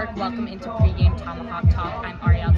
York. Welcome into Pregame Tomahawk Talk. I'm Ariel,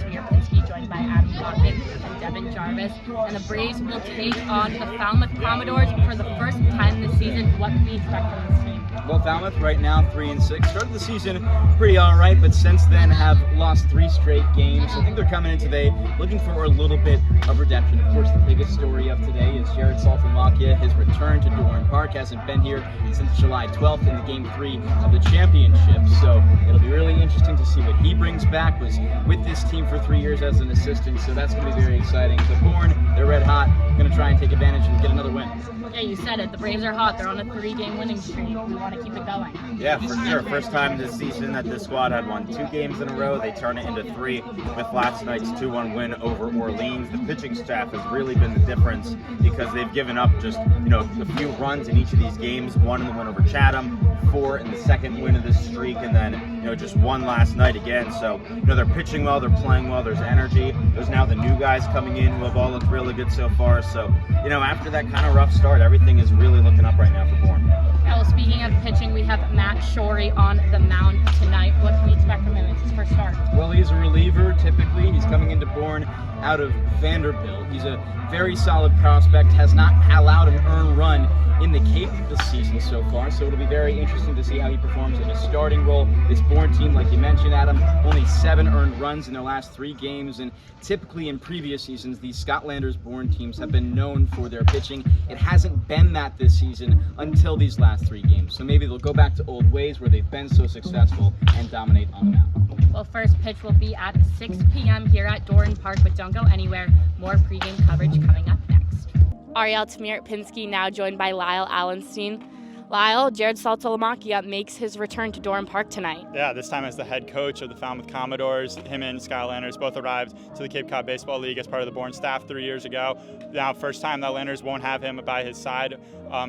joined by Adam Lockett and Devin Jarvis. And the Braves will take on the Falmouth Commodores for the first time this season. What can we expect from this team? Well, Falmouth right now 3-6. Started the season pretty all right, but since then have lost 3 straight games. I think they're coming in today looking for a little bit of redemption. Of course, the biggest story of today is Jared Saltimbanqua. His return to Doran Park hasn't been here since July 12th in the Game 3 of the championship. So it'll be really interesting to see what he brings back. Was with this team for 3 years as an assistant, so that's going to be very exciting. So Bourne, they're red hot, going to try and take advantage and get another win. Yeah, you said it. The Braves are hot. They're on a 3-game winning streak. We want to keep it going. Yeah, for sure. First time this season that this squad had won 2 games in a row. They turned it into 3 with last night's 2-1 win over Orleans. The pitching staff has really been the difference because they've given up just, a few runs in each of these games. 1 in the win over Chatham, 4 in the second win of this streak, and then, just 1 last night again. So, they're pitching well, they're playing well, there's energy. There's now the new guys coming in who have all looked really good so far. So, after that kind of rough start, everything is really looking up right now for Bourne. Well, speaking of pitching, we have Matt Shorey on the mound tonight. What can we expect from him? It's his first start. Well, he's a reliever typically. He's coming into Bourne out of Vanderbilt. He's a very solid prospect, has not allowed an earned run in the Cape this season so far, so it'll be very interesting to see how he performs in a starting role. This Bourne team, like you mentioned, Adam, only 7 earned runs in their last 3 games, and typically in previous seasons, these Scotlanders Bourne teams have been known for their pitching. It hasn't been that this season until these last 3 games, so maybe they'll go back to old ways where they've been so successful and dominate on the mound. Well, first pitch will be at 6 p.m. here at Doran Park, but don't go anywhere. More pregame coverage coming up next. Ariel Tomahawk now joined by Lyle Allenstein. Lyle, Jared Saltimbanqua makes his return to Doran Park tonight. Yeah, this time as the head coach of the Falmouth Commodores. Him and Skylanders both arrived to the Cape Cod Baseball League as part of the Bourne staff 3 years ago. Now, first time the Landers won't have him by his side.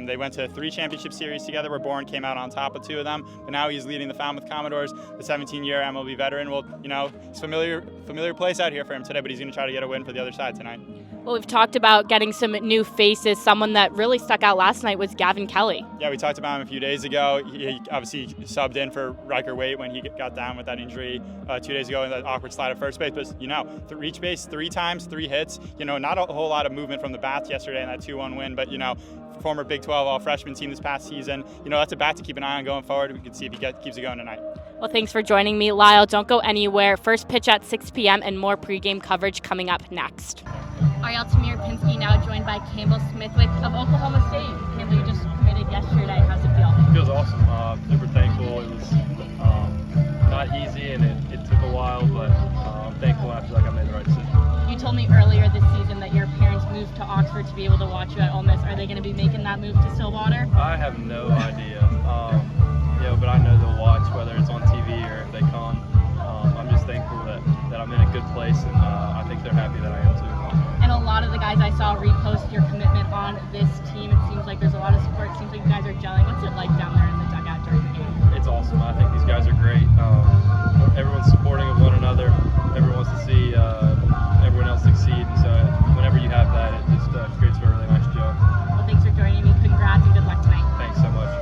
They went to 3 championship series together where Bourne came out on top of 2 of them. But now he's leading the Falmouth Commodores, the 17-year MLB veteran. Well, it's familiar place out here for him today, but he's going to try to get a win for the other side tonight. Well, we've talked about getting some new faces. Someone that really stuck out last night was Gavin Kelly. Yeah, we talked about him a few days ago. He obviously subbed in for Riker Waite when he got down with that injury 2 days ago in that awkward slide at first base. But, reach base 3 times, 3 hits. Not a whole lot of movement from the bats yesterday in that 2-1 win, but, former Big 12 all-freshman team this past season. That's a bat to keep an eye on going forward. We can see if he keeps it going tonight. Well, thanks for joining me, Lyle. Don't go anywhere. First pitch at 6 p.m. and more pregame coverage coming up next. Ariel Tomahawk now joined by Campbell Smithwick of Oklahoma State. Campbell, you just committed yesterday. How's it feel? It feels awesome. Super thankful. It was not easy and it took a while, but I'm thankful I feel like I made the right decision. You told me earlier this season that your parents moved to Oxford to be able to watch you at Ole Miss. Are they going to be making that move to Stillwater? I have no idea. But I know they'll watch whether it's on TV or if they come. I'm just thankful that I'm in a good place, and I think they're happy that I am too. And a lot of the guys I saw repost your commitment on this team. It seems like there's a lot of support. It seems like you guys are gelling. What's it like down there in the dugout during the game? It's awesome. I think these guys are great.